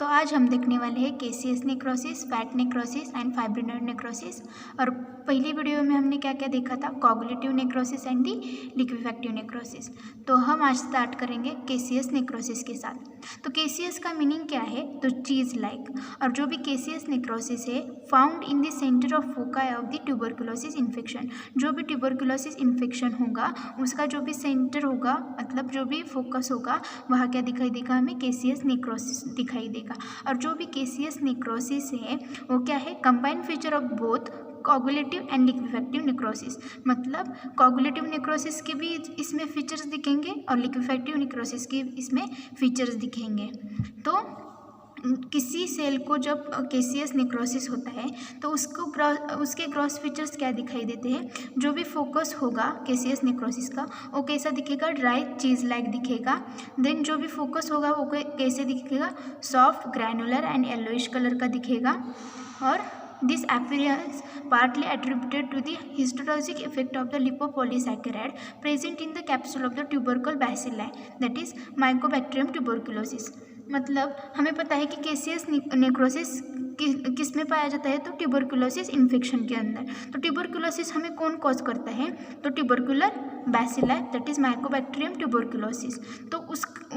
तो आज हम देखने वाले हैं KCS necrosis, fat necrosis and fibrinoid necrosis. और पहली वीडियो में हमने क्या क्या देखा था, coagulative necrosis and the लिक्विफेक्टिव necrosis. तो हम आज स्टार्ट करेंगे केसीएस नेक्रोसिस के साथ। तो केसीएस का मीनिंग क्या है, तो चीज़ लाइक। और जो भी केसीएस नेक्रोसिस है found in the centre of foci of the tuberculosis infection. जो भी ट्यूबरकुलोसिस इन्फेक्शन होगा उसका जो भी सेंटर होगा, मतलब जो भी फोकस होगा, वहाँ क्या दिखाई देगा, हमें केसीएस नेक्रोसिस दिखाई देगा। और जो भी केसीएस नेक्रोसिस है वो क्या है, combined feature of both coagulative and लिक्विफेक्टिव necrosis. मतलब कोगुलेटिव नेक्रोसिस के भी इसमें फीचर्स दिखेंगे और लिक्विफेक्टिव नेक्रोसिस के इसमें फीचर्स दिखेंगे। तो किसी सेल को जब केसीएस नेक्रोसिस होता है तो उसके ग्रॉस फीचर्स क्या दिखाई देते हैं, जो भी फोकस होगा केसीएस नेक्रोसिस का वो कैसा दिखेगा, ड्राई चीज़ लाइक दिखेगा। देन जो भी फोकस होगा वो कैसे दिखेगा, soft granular and yellowish colour का दिखेगा। और this appearance partly attributed to the histologic effect of the lipopolysaccharide present in the capsule of the tubercle bacilli, that is Mycobacterium tuberculosis। मतलब हमें पता है कि केसीएस नेक्रोसिस किस में पाया जाता है, तो ट्यूबरकुलोसिस इन्फेक्शन के अंदर। तो ट्यूबरकुलोसिस हमें कौन कॉज करता है, तो tubercular bacilli, that is Mycobacterium tuberculosis. तो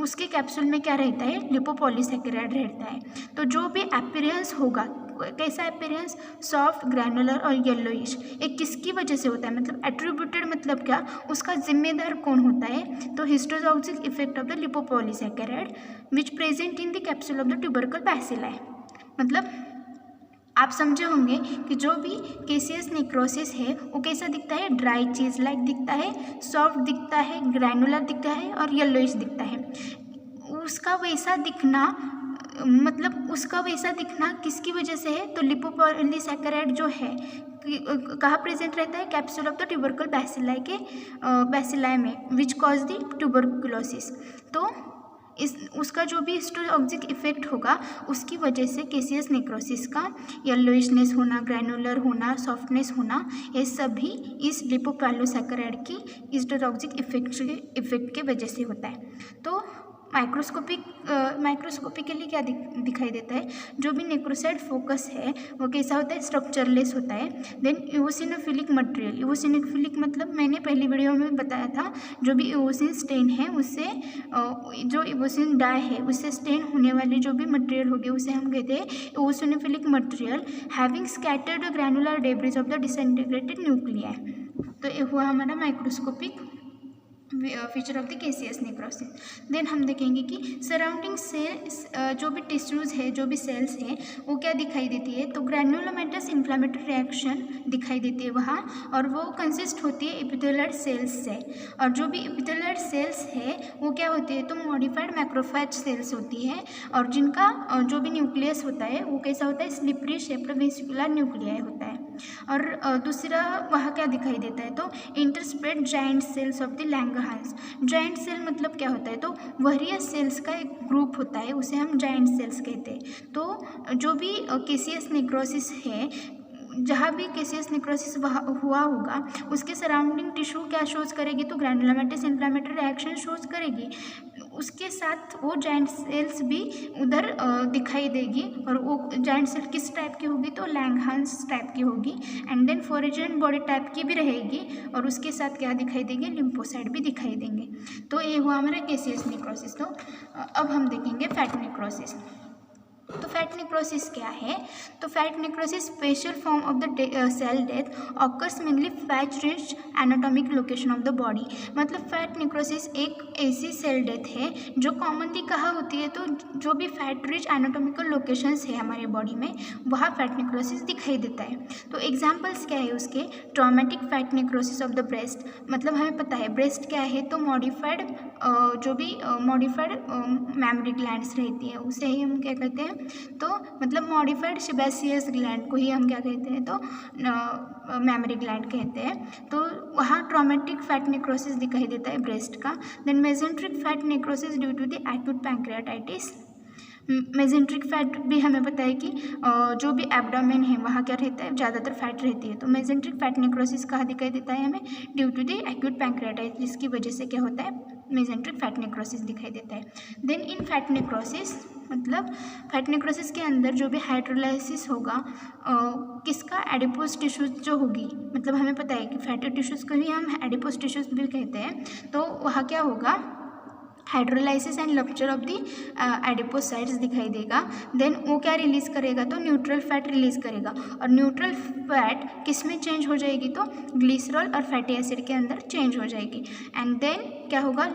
उसके कैप्सूल में क्या रहता है, लिपोपॉलीसैकेराइड रहता है। तो जो भी अपीयरेंस होगा, कैसा अपीयरेंस, सॉफ्ट ग्रैनुलर और येलोइश, एक किसकी वजह से होता है, मतलब एट्रीब्यूटेड मतलब क्या, उसका जिम्मेदार कौन होता है, तो histotoxic effect of the lipopolysaccharide which present in the capsule of the tubercle bacilli. मतलब आप समझे होंगे कि जो भी केसीएस नेक्रोसिस है वो कैसा दिखता है, ड्राई चीज़ लाइक दिखता है, सॉफ्ट दिखता है, ग्रैनुलर दिखता है और येलोइश दिखता है। उसका वैसा दिखना, मतलब उसका वैसा दिखना किसकी वजह से है, तो लिपोपॉलीसैकेराइड जो है कहाँ प्रेजेंट रहता है, capsule of the tubercle bacilli के बैसिलाई में, विच कॉज द ट्यूबरकुलोसिस। तो उसका जो भी हिस्टोटॉक्सिक इफेक्ट होगा उसकी वजह से केसीएस नेक्रोसिस का येलोइशनेस होना, ग्रैनुलर होना, सॉफ्टनेस होना, ये सभी इस लिपोपॉलीसैकेराइड की हिस्टोटॉक्सिक इफेक्ट के वजह से होता है। तो माइक्रोस्कोपिकली क्या दिखाई देता है, जो भी नेक्रोसाइड फोकस है वो कैसा होता है, स्ट्रक्चरलेस होता है। देन इओसिनोफिलिक मटेरियल, इओसिनोफिलिक मतलब मैंने पहली वीडियो में बताया था, जो भी इओसिन स्टेन है उससे, जो इओसिन डाई है उससे स्टेन होने वाले जो भी मटेरियल होगी उसे हम कहते हैं eosinophilic material having scattered granular debris of the disintegrated nuclei. तो ये हुआ हमारा microscopic feature of the caseous necrosis. Then हम देखेंगे कि सराउंडिंग सेल्स, जो भी टिश्यूज़ है, जो भी सेल्स हैं वो क्या दिखाई देती है, तो ग्रैनुलोमेटस इन्फ्लामेटरी रिएक्शन दिखाई देती है वहाँ, और वो कंसिस्ट होती है एपिथेलियल सेल्स से। और जो भी एपिथेलियल सेल्स है वो क्या होती है, तो मॉडिफाइड मैक्रोफेज सेल्स होती है, और जिनका जो भी न्यूक्लियस होता है वो कैसा होता है, स्लिपरी शेप्ड वेसिकुलर न्यूक्लियाई होता है। और दूसरा वहाँ क्या दिखाई देता है, तो interspread giant cells of the Langerhans. Giant cell मतलब क्या होता है, तो वरीय सेल्स का एक ग्रुप होता है, उसे हम जाइंट सेल्स कहते हैं। तो जो भी केसीएस नेक्रोसिस है, जहाँ भी केसीएस नेक्रोसिस हुआ होगा उसके सराउंडिंग टिश्यू क्या शोज करेगी, तो ग्रैनुलोमेटस इन्फ्लामेटरी रिएक्शन शोज करेगी। उसके साथ वो जाइंट सेल्स भी उधर दिखाई देगी, और वो जाइंट सेल किस टाइप की होगी, तो लैंगरहांस टाइप की होगी। एंड देन फोरेजन बॉडी टाइप की भी रहेगी, और उसके साथ क्या दिखाई देंगे, लिम्फोसाइट भी दिखाई देंगे। तो ये हुआ हमारा केसीएस नेक्रोसिस। तो अब हम देखेंगे फैट नेक्रोसिस। तो फैट नेक्रोसिस क्या है, तो fat necrosis special form of the cell death occurs mainly fat rich anatomic location of the body. मतलब फैट नेक्रोसिस एक ऐसी सेल डेथ है जो कॉमनली कहाँ होती है, तो जो भी फैट रिच एनाटॉमिकल लोकेशंस है हमारे बॉडी में वहाँ फैट नेक्रोसिस दिखाई देता है। तो एग्जाम्पल्स क्या है उसके, traumatic fat necrosis of the breast. मतलब हमें पता है ब्रेस्ट क्या है, तो मॉडिफाइड जो भी मॉडिफाइड मैमरी ग्लैंड्स रहती है उसे ही हम क्या कहते हैं, तो मतलब मॉडिफाइड सेबेसियस ग्लैंड को ही हम क्या कहते हैं, तो मैमरी ग्लैंड कहते हैं। तो वहाँ ट्रॉमेटिक फैट नेक्रोसिस दिखाई देता है ब्रेस्ट का। Then mesenteric fat necrosis due to the acute pancreatitis. Mesenteric fat भी हमें पता है कि जो भी एब्डोमेन है वहाँ क्या रहता है, ज़्यादातर फैट रहती है। तो मेजेंट्रिक फैट नेक्रोसिस कहाँ दिखाई देता है हमें, due to the acute pancreatitis, जिसकी वजह से क्या होता है, मेजेंट्रिक फैट नेक्रोसिस दिखाई देता है। देन इन फैट नेक्रोसिस, मतलब फैट नेक्रोसिस के अंदर जो भी हाइड्रोलाइसिस होगा किसका, एडिपोज टिश्यूज जो होगी, मतलब हमें पता है कि फैटी टिश्यूज़ को ही हम एडिपोज टिश्यूज़ भी कहते हैं। तो वहाँ क्या होगा, hydrolysis and rupture of the adipocytes दिखाई देगा। देन वो क्या रिलीज़ करेगा, तो न्यूट्रल फैट रिलीज़ करेगा, और न्यूट्रल फैट किस में चेंज हो जाएगी, तो ग्लिसरॉल और फैटी एसिड के अंदर चेंज हो जाएगी। एंड देन क्या होगा,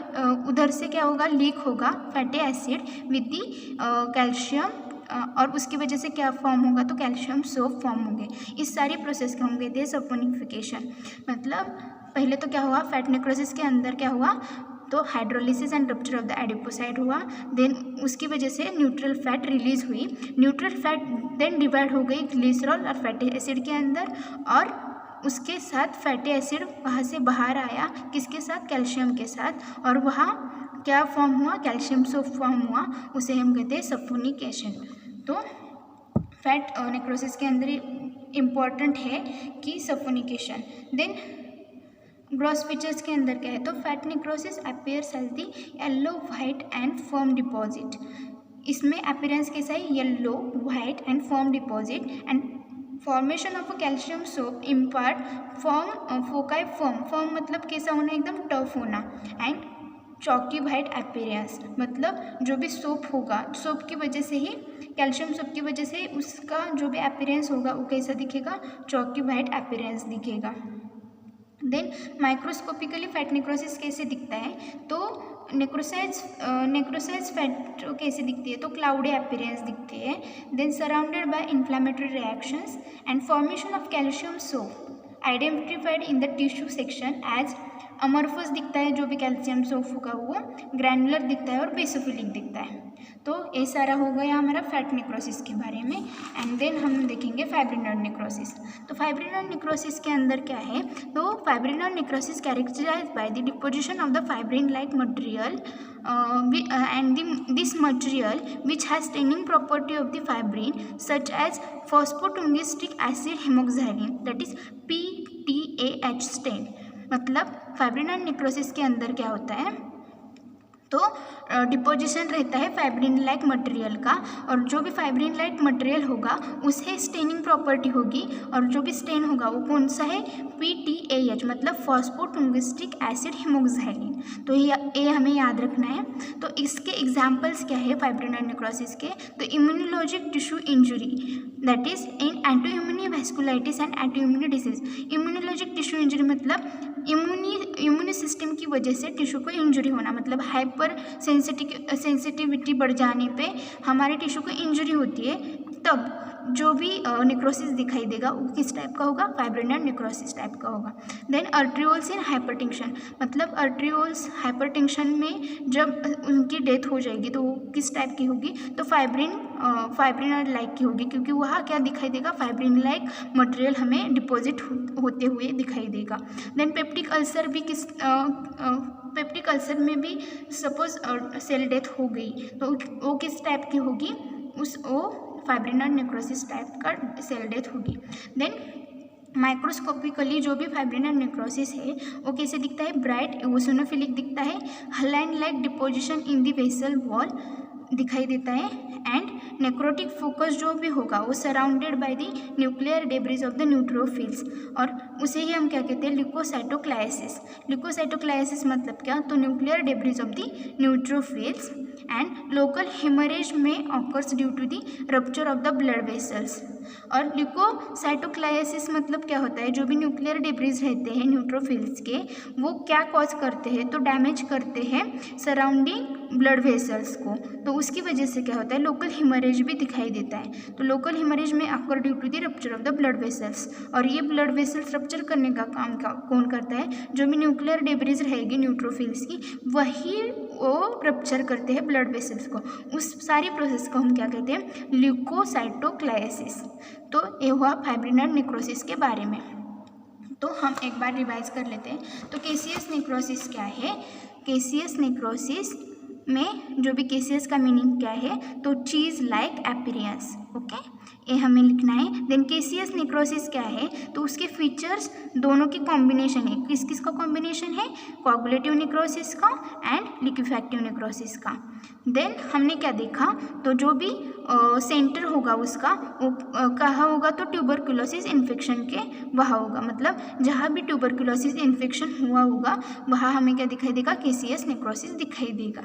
उधर से क्या होगा, लीक होगा fatty acid with the calcium, और उसकी वजह से क्या फॉर्म होगा, तो कैल्शियम सोप फॉर्म होंगे। इस सारी प्रोसेस को हम कहते हैं सपोनिफिकेशन। मतलब पहले तो क्या हुआ, फैट नेक्रोसिस के अंदर क्या हुआ, तो hydrolysis and rupture of the adipocyte हुआ। देन उसकी वजह से न्यूट्रल फैट रिलीज हुई, न्यूट्रल फैट देन डिवाइड हो गई ग्लिसरॉल और फैटी एसिड के अंदर, और उसके साथ फैटी एसिड वहाँ से बाहर आया, किसके साथ, कैल्शियम के साथ, और वहाँ क्या फॉर्म हुआ, कैल्शियम सोप फॉर्म हुआ, उसे हम कहते हैं सपोनिकेशन। तो फैट नेक्रोसिस के अंदर इम्पॉर्टेंट है कि सपोनिकेशन। देन ग्रॉस फीचर्स के अंदर क्या है, तो fat necrosis appears as the yellow white and firm deposit. इसमें अपीयरेंस कैसा है, yellow white and firm deposit, and formation of a calcium soap impart form foci firm मतलब कैसा होना, एकदम टफ होना, एंड चॉकी वाइट अपीयरेंस, मतलब जो भी सोप होगा, सोप की वजह से ही, कैल्शियम सोप की वजह से उसका जो भी अपीयरेंस होगा वो कैसा दिखेगा, चॉकी वाइट अपीयरेंस दिखेगा। देन माइक्रोस्कोपिकली फैट नेक्रोसिस कैसे दिखता है, तो नेक्रोसाइट्स फैट कैसे दिखती है, तो क्लाउडी अपीयरेंस दिखती है। Then surrounded by inflammatory reactions and formation of calcium soap identified in the tissue section as amorphous दिखता है, जो भी कैल्शियम सोप होगा वो ग्रैनुलर दिखता है और बेसोफिलिक दिखता है। तो ये सारा हो गया हमारा फैट नेक्रोसिस के बारे में। एंड देन हम देखेंगे फाइब्रिनोड नेक्रोसिस। तो फाइब्रिनोड नेक्रोसिस के अंदर क्या है, तो fibrinoid necrosis characterised by the deposition of the fibrin like material and this material which has staining property of the fibrin such as phosphotungistic acid hemoxylin, that is PTAH stain। मतलब फाइब्रिनोड necrosis के अंदर क्या होता है, तो deposition रहता है fibrin like material का, और जो भी फाइब्रिन लाइक मटेरियल होगा उसे स्टेनिंग प्रॉपर्टी होगी, और जो भी स्टेन होगा वो कौन सा है, PTAH मतलब फॉस्फोटुंगिस्टिक एसिड हेमोक्साइलिन। तो ये हमें याद रखना है। तो इसके एग्जांपल्स क्या है फाइब्रिनोड नेक्रोसिस के, तो immunologic tissue injury, that is in autoimmune vasculitis and autoimmune disease. Immunologic tissue injury मतलब इम्यूनी सिस्टम की वजह से टिश्यू को इंजुरी होना, मतलब हाइपर सेंसिटिविटी बढ़ जाने पे हमारे टिश्यू को इंजुरी होती है, तब जो भी नेक्रोसिस दिखाई देगा वो किस टाइप का होगा, फाइब्रिनोड नेक्रोसिस टाइप का होगा। देन आर्ट्रियोल्स इन हाइपरटेंशन, मतलब आर्ट्रियोल्स हाइपरटेंशन में जब उनकी डेथ हो जाएगी तो वो किस टाइप की होगी, तो फाइब्रिनोड लाइक की होगी, क्योंकि वहाँ क्या दिखाई देगा, फाइब्रिन लाइक मटेरियल हमें डिपॉजिट होते हुए दिखाई देगा। देन पेप्टिक अल्सर भी पेप्टिक अल्सर में भी सपोज सेल डेथ हो गई तो वो किस टाइप की होगी, वो फाइब्रिनोड नेक्रोसिस टाइप का सेल डेथ होगी। देन माइक्रोस्कोपिकली जो भी फाइब्रिनोड नेक्रोसिस है वो कैसे दिखता है, ब्राइट एओसिनोफिलिक दिखता है, hyaline like deposition in the vessel wall दिखाई देता है, एंड नेक्रोटिक फोकस जो भी होगा वो surrounded by the nuclear debris of the neutrophils, और उसे ही हम क्या कहते हैं, ल्यूकोसाइटोक्लाइसिस। ल्यूकोसाइटोक्लाइसिस मतलब क्या, तो nuclear debris of the neutrophils, and local haemorrhage में occurs due to the rupture of the blood vessels. और ल्यूकोसाइटोक्लाइसिस मतलब क्या होता है, जो भी न्यूक्लियर डेब्रिज रहते हैं न्यूट्रोफिल्स के वो क्या कॉज करते हैं, तो डैमेज करते हैं सराउंडिंग ब्लड वेसल्स को, तो उसकी वजह से क्या होता है, लोकल हेमरेज भी दिखाई देता है। तो लोकल हेमरेज में occur due to the rupture of the blood vessels, और ये ब्लड वेसल्स रप्चर करने का काम कौन करता है, जो भी न्यूक्लियर डेब्रिज रहेगी न्यूट्रोफिल्स की वही वो रप्चर करते हैं ब्लड वेसल्स को। उस सारी प्रोसेस को हम क्या कहते हैं, ल्यूकोसाइटोक्लाइसिस। तो ये हुआ फाइब्रिनोड नेक्रोसिस के बारे में। तो हम एक बार रिवाइज कर लेते हैं। तो केसीएस नेक्रोसिस क्या है, केसीएस नेक्रोसिस में जो भी केसीएस का मीनिंग क्या है, तो चीज़ लाइक अपीयरेंस, ओके, ये हमें लिखना है। देन केसीएस नेक्रोसिस क्या है, तो उसके फीचर्स दोनों की कॉम्बिनेशन है। किस किस का कॉम्बिनेशन है, कोआगुलेटिव नेक्रोसिस का एंड लिक्विफैक्टिव नेक्रोसिस का। देन हमने क्या देखा, तो जो भी सेंटर होगा उसका वो कहाँ होगा, तो ट्यूबरकुलोसिस इन्फेक्शन के वहाँ होगा, मतलब जहाँ भी ट्यूबरकुलोसिस इन्फेक्शन हुआ होगा वहाँ हमें क्या दिखाई देगा, केसीएस नेक्रोसिस दिखाई देगा।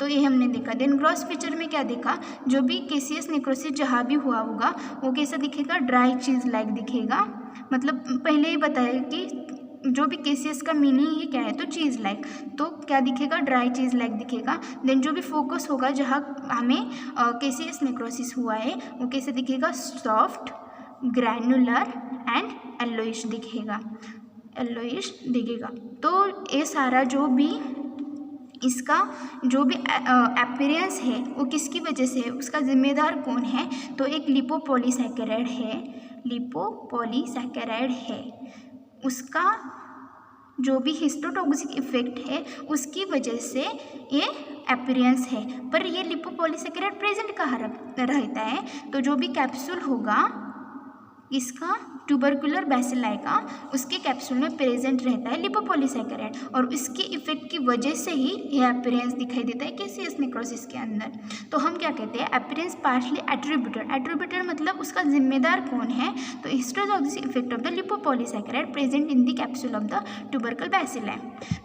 तो ये हमने देखा। देन ग्रॉस फीचर में क्या देखा, जो भी केसीएस नेक्रोसिस जहाँ भी हुआ होगा वो कैसा दिखेगा, ड्राई चीज़ लाइक दिखेगा। मतलब पहले ही बताया कि जो भी केसीएस का मीनिंग ही क्या है, तो चीज़ लाइक, तो क्या दिखेगा, ड्राई चीज़ लाइक दिखेगा। देन जो भी फोकस होगा जहाँ हमें केसीएस नेक्रोसिस हुआ है वो कैसे दिखेगा, सॉफ्ट, ग्रैनुलर एंड येलोइश दिखेगा, येलोइश दिखेगा। तो ये सारा जो भी इसका जो भी अपीयरेंस है वो किसकी वजह से है, उसका जिम्मेदार कौन है, तो एक लिपोपॉलीसैकेराइड है, लिपोपॉलीसैकेराइड है। उसका जो भी हिस्टोटॉक्सिक इफेक्ट है उसकी वजह से ये अपीयरेंस है। पर ये लिपोपॉलीसैकेराइड प्रेजेंट कहाँ रहता है, तो जो भी कैप्सूल होगा इसका ट्यूबरकुलर बैसिलाई का, उसके कैप्सूल में प्रेजेंट रहता है लिपोपॉलीसैकेराइड, और इसके इफेक्ट की वजह से ही यह अपीयरेंस दिखाई देता है केसीएस नेक्रोसिस के अंदर। तो हम क्या कहते हैं, अपीयरेंस पार्टली एट्रीब्यूटेड, एट्रीब्यूटेड मतलब उसका जिम्मेदार कौन है, तो histotoxic effect of the lipopolysaccharide present in the capsule of the tubercle bacilli.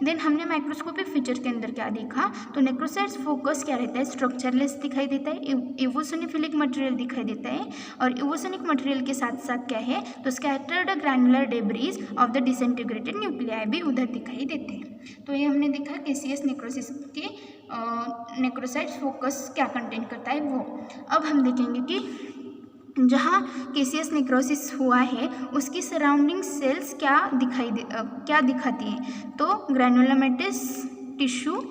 Then हमने माइक्रोस्कोपिक फीचर के अंदर क्या देखा, तो नेक्रोसाइट्स फोकस क्या रहता है, स्ट्रक्चरलेस दिखाई देता है, इवोसिनोफिलिक मटेरियल दिखाई देता है, और इवोसिनिक मटेरियल के साथ साथ क्या है, तो scattered granular debris of the disintegrated nuclei भी उधर दिखाई देते हैं। तो ये हमने देखा केसीएस नेक्रोसिस के नेक्रोसाइट्स फोकस क्या कंटेन करता है वो। अब हम देखेंगे कि जहाँ केसीएस नेक्रोसिस हुआ है उसकी सराउंडिंग सेल्स क्या दिखाती है, तो ग्रैनुलोमेटस टिश्यू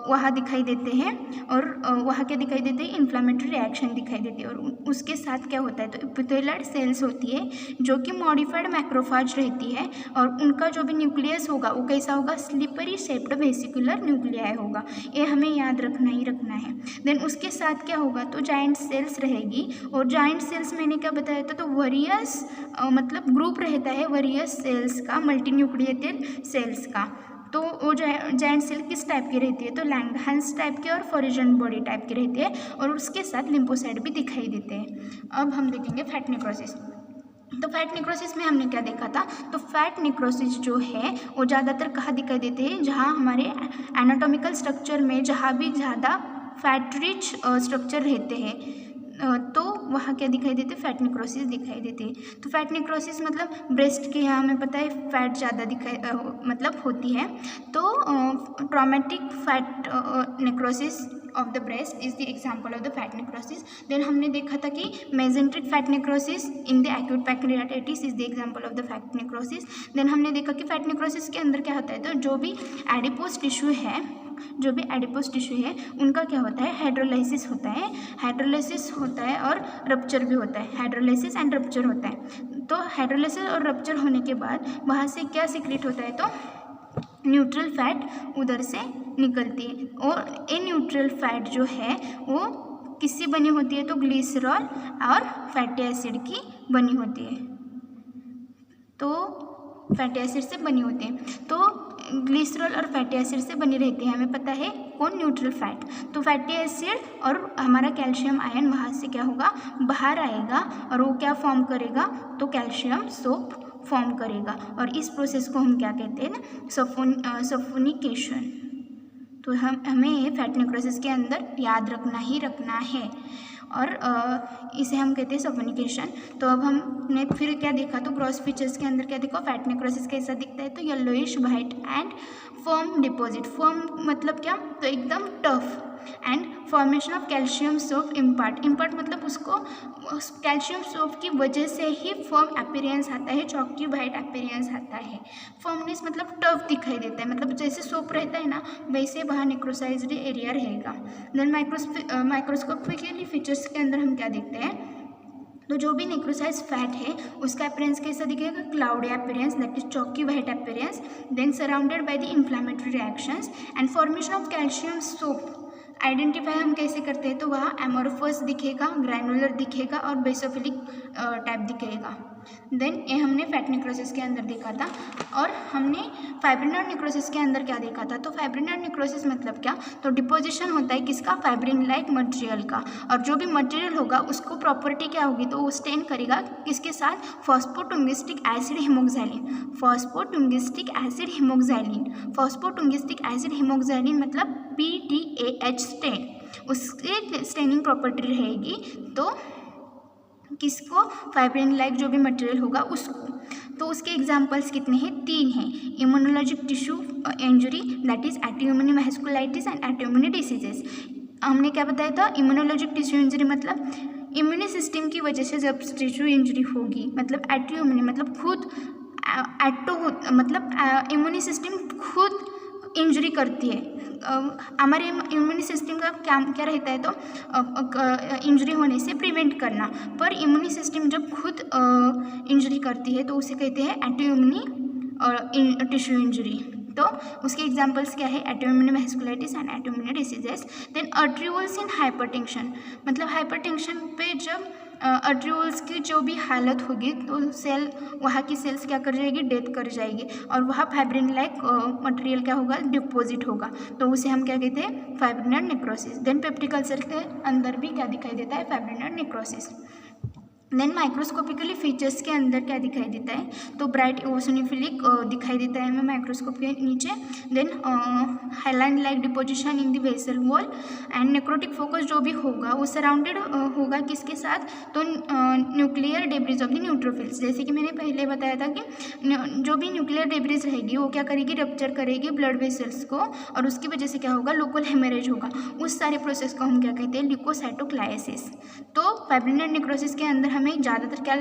वहाँ दिखाई देते हैं, और वहाँ क्या दिखाई देते हैं, इन्फ्लामेटरी रिएक्शन दिखाई देती है। और उसके साथ क्या होता है, तो एपिथेलियल सेल्स होती है जो कि मॉडिफाइड मैक्रोफाज रहती है, और उनका जो भी न्यूक्लियस होगा वो कैसा होगा, स्लिपरी शेप्ड वेसिकुलर न्यूक्लियाई होगा। ये हमें याद रखना ही रखना है। देन उसके साथ क्या होगा, तो जाइंट सेल्स रहेगी, और जाइंट सेल्स मैंने क्या बताया था, तो वरियस मतलब ग्रुप रहता है वरियस सेल्स का, मल्टी न्यूक्लिएटेड सेल्स का। तो वो जाइंट सेल किस टाइप की रहती है, तो लैंगरहांस टाइप की और फोरिजन बॉडी टाइप की रहती है, और उसके साथ लिम्फोसाइट भी दिखाई देते हैं। अब हम देखेंगे फैट नेक्रोसिस। तो फैट नेक्रोसिस में हमने क्या देखा था, तो फैट नेक्रोसिस जो है वो ज़्यादातर कहाँ दिखाई देते हैं, जहाँ हमारे एनाटॉमिकल स्ट्रक्चर में जहाँ भी ज़्यादा फैट रिच स्ट्रक्चर रहते हैं, तो वहाँ क्या दिखाई देते, फैट नेक्रोसिस दिखाई देते हैं। तो फैट नेक्रोसिस मतलब ब्रेस्ट के यहाँ हमें पता है फैट ज़्यादा मतलब होती है, तो traumatic fat necrosis of the breast is the example of the fat necrosis. Then हमने देखा था कि mesenteric fat necrosis in the acute pancreatitis is the example of the fat necrosis. Then हमने देखा कि फैट नेक्रोसिस के अंदर क्या होता है, तो जो भी एडिपोज टिश्यू है उनका क्या होता है, हाइड्रोलाइसिस होता है, और रप्चर भी होता है, हाइड्रोलाइसिस एंड रप्चर होता है। तो हाइड्रोलाइसिस और रप्चर होने के बाद वहाँ से क्या सीक्रेट होता है, तो न्यूट्रल फैट उधर से निकलती है, और ये न्यूट्रल फैट जो है वो किससे बनी होती है, तो ग्लिसरॉल और फैटी एसिड की बनी होती है, तो फैटी एसिड से बनी होती है। तो ग्लिसरॉल और फैटी एसिड से बनी रहती है, हमें पता है कौन, न्यूट्रल फैट। तो फैटी एसिड और हमारा कैल्शियम आयन वहाँ से क्या होगा, बाहर आएगा, और वो क्या फॉर्म करेगा, तो कैल्शियम सोप फॉर्म करेगा, और इस प्रोसेस को हम क्या कहते हैं ना, सफोनिकेशन। तो हमें ये फैट नेक्रोसिस के अंदर याद रखना ही रखना है, और इसे हम कहते हैं सफोनिकेशन। तो अब हमने फिर क्या देखा, तो ग्रॉस फीचर्स के अंदर क्या देखो, फैट नेक्रोसिस कैसा दिखता है, तो yellowish white and firm deposit. Firm मतलब क्या, तो एकदम tough, and formation of calcium soap impart मतलब उसको कैल्शियम सोप की वजह से ही फर्म अपीयरेंस आता है, चॉकी वाइट अपीयरेंस आता है। फर्मनेस मतलब टफ दिखाई देता है, मतलब जैसे सोप रहता है ना वैसे वहाँ नेक्रोसाइज्ड एरिया रहेगा। देन माइक्रोस्कोपिकली फीचर्स के अंदर हम क्या देखते हैं, तो जो भी नेक्रोसाइज फैट है उसका अपीयरेंस कैसा दिखेगा, cloudy appearance, that is chalky white appearance, then surrounded by the inflammatory reactions and formation of calcium soap. Identify हम कैसे करते हैं, तो वहाँ एमोरफस दिखेगा, ग्रैनुलर दिखेगा और बेसोफिलिक टाइप दिखेगा। देन ये हमने फैट नेक्रोसिस के अंदर देखा था। और हमने फाइब्रिनोइड नेक्रोसिस के अंदर क्या देखा था, तो फाइब्रिनोइड नेक्रोसिस मतलब क्या, तो डिपोजिशन होता है किसका, फाइब्रिन लाइक मटेरियल का, और जो भी मटेरियल होगा उसको प्रॉपर्टी क्या होगी, तो वो स्टेन करेगा किसके साथ, फॉस्फोटुंगिस्टिक एसिड हिमोक्साइलिन, फॉस्फोटुंगिस्टिक एसिड हिमोक्साइलिन, फॉस्फोटुंगिस्टिक एसिड हिमोक्साइलिन मतलब PTAH स्टेन, उसकी स्टेनिंग प्रॉपर्टी रहेगी। तो किसको, फाइब्रिन लाइक जो भी मटेरियल होगा उसको। तो उसके एग्जाम्पल्स कितने हैं, 3 हैं। Immunologic tissue injury that is autoimmune vasculitis and autoimmune diseases. हमने क्या बताया था, इम्यूनोलॉजिक टिश्यू इंजरी मतलब इम्यूनी सिस्टम की वजह से जब टिश्यू इंजरी होगी, मतलब ऑटोइम्यून मतलब खुद मतलब इम्यूनी सिस्टम खुद इंजरी करती है। हमारे इम्यूनी सिस्टम का क्या रहता है, तो इंजरी होने से प्रिवेंट करना, पर इम्यूनी सिस्टम जब खुद इंजरी करती है तो उसे कहते हैं ऑटोइम्यूनी टिश्यू इंजरी। तो उसके एग्जांपल्स क्या है, autoimmune vasculitis and autoimmune diseases. Then arterioles in hypertension, मतलब हाइपरटेंशन पे जब आर्ट्रियोल्स की जो भी हालत होगी तो सेल, वहाँ की सेल्स क्या कर जाएगी, डेथ कर जाएगी, और वहाँ फाइब्रिन लाइक मटेरियल क्या होगा, डिपोजिट होगा, तो उसे हम क्या कहते हैं, fibrinoid necrosis. Then peptic ulcer के अंदर भी क्या दिखाई देता है, fibrinoid necrosis. Then microscopically features के अंदर क्या दिखाई देता है, तो ब्राइट ओसोनिफिलिक दिखाई देता है हमें माइक्रोस्कोप के नीचे। Then hyaline like deposition in the vessel wall and necrotic focus जो भी होगा वो सराउंडेड होगा किसके साथ, तो nuclear debris of the neutrophils. जैसे कि मैंने पहले बताया था कि जो भी न्यूक्लियर डेब्रिज रहेगी वो क्या करेगी, रप्चर करेगी ब्लड वेसल्स को, और उसकी वजह से क्या होगा, लोकल हेमरेज होगा। उस सारे प्रोसेस को हम क्या कहते हैं, ल्यूकोसाइटोक्लाइसिस। तो फाइब्रिनोइड नेक्रोसिस के अंदर हमें ज़्यादातर क्या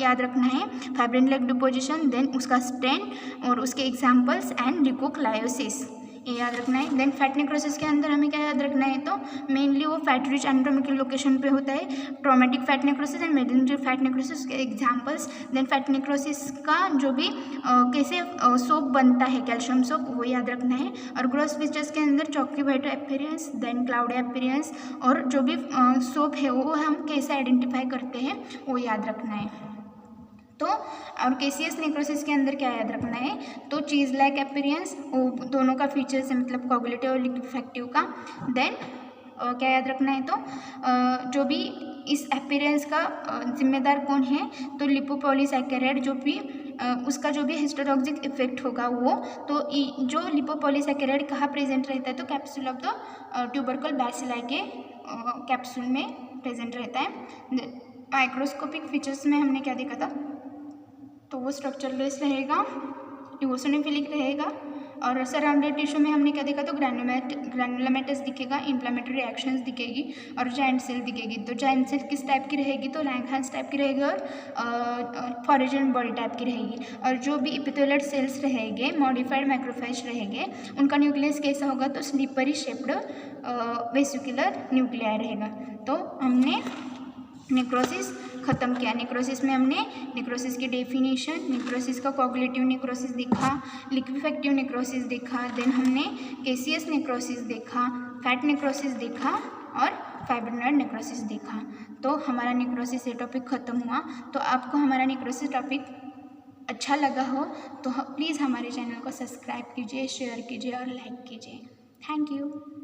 याद रखना है, फाइब्रिन लाइक डिपोजिशन, देन उसका स्टेन और उसके एग्जाम्पल्स एंड ल्यूकोक्लायोसिस, ये याद रखना है। देन फैट नेक्रोसिस के अंदर हमें क्या याद रखना है, तो मेनली वो फैट रिच एनाटॉमिकल लोकेशन पे होता है, traumatic fat necrosis and mesenteric fat necrosis के एग्जांपल्स। देन फैट नेक्रोसिस का जो भी कैसे सोप बनता है, कैल्शियम सोप, वो याद रखना है। और ग्रॉस फीचर्स के अंदर chalky white appearance, then cloudy appearance, और जो भी सोप है वो हम कैसे आइडेंटिफाई करते हैं वो याद रखना है। तो और केसीएस नेक्रोसिस के अंदर क्या याद रखना है, तो चीज लाइक अपीयरेंस, वो दोनों का फीचर्स है, मतलब कोगुलेटिव और लिक्विफेक्टिव का। देन क्या याद रखना है, तो जो भी इस अपीयरेंस का जिम्मेदार कौन है, तो लिपोपॉलीसैकेराइड, जो भी उसका जो भी हिस्टोटॉक्सिक इफेक्ट होगा वो, तो जो लिपोपॉलीसैकेराइड कहाँ प्रेजेंट रहता है, तो capsule of the tubercle bacilli के कैप्सूल में प्रेजेंट रहता है। माइक्रोस्कोपिक फीचर्स में हमने क्या देखा था, तो वो स्ट्रक्चरलेस रहेगा, यूओसिनोफिलिक रहेगा, और सराउंडेड टिश्यू में हमने क्या देखा, तो ग्रैनुलोमेटस दिखेगा, इन्फ्लेमेटरी रिएक्शंस दिखेगी, और जाइंट सेल दिखेगी। तो जाइंट सेल किस टाइप की रहेगी, तो लैंगहांस टाइप की रहेगी, और फॉरेजन बॉडी टाइप की रहेगी। और जो भी एपिथेलियल सेल्स रहेंगे, मॉडिफाइड मैक्रोफेज रहेंगे, उनका न्यूक्लियस कैसा होगा, तो स्लीपरी शेप्ड वेसिकुलर न्यूक्लियाई रहेगा। तो हमने नेक्रोसिस खत्म किया। नेक्रोसिस में हमने नेक्रोसिस की डेफिनेशन, नेक्रोसिस का कोगुलेटिव नेक्रोसिस देखा, लिक्विफेक्टिव नेक्रोसिस देखा, देन हमने केसीएस नेक्रोसिस देखा, फैट नेक्रोसिस देखा, और फाइब्रिनोइड नेक्रोसिस देखा। तो हमारा नेक्रोसिस ये टॉपिक ख़त्म हुआ। तो आपको हमारा नेक्रोसिस टॉपिक अच्छा लगा हो तो प्लीज़ हमारे चैनल को सब्सक्राइब कीजिए, शेयर कीजिए और लाइक कीजिए। Thank you.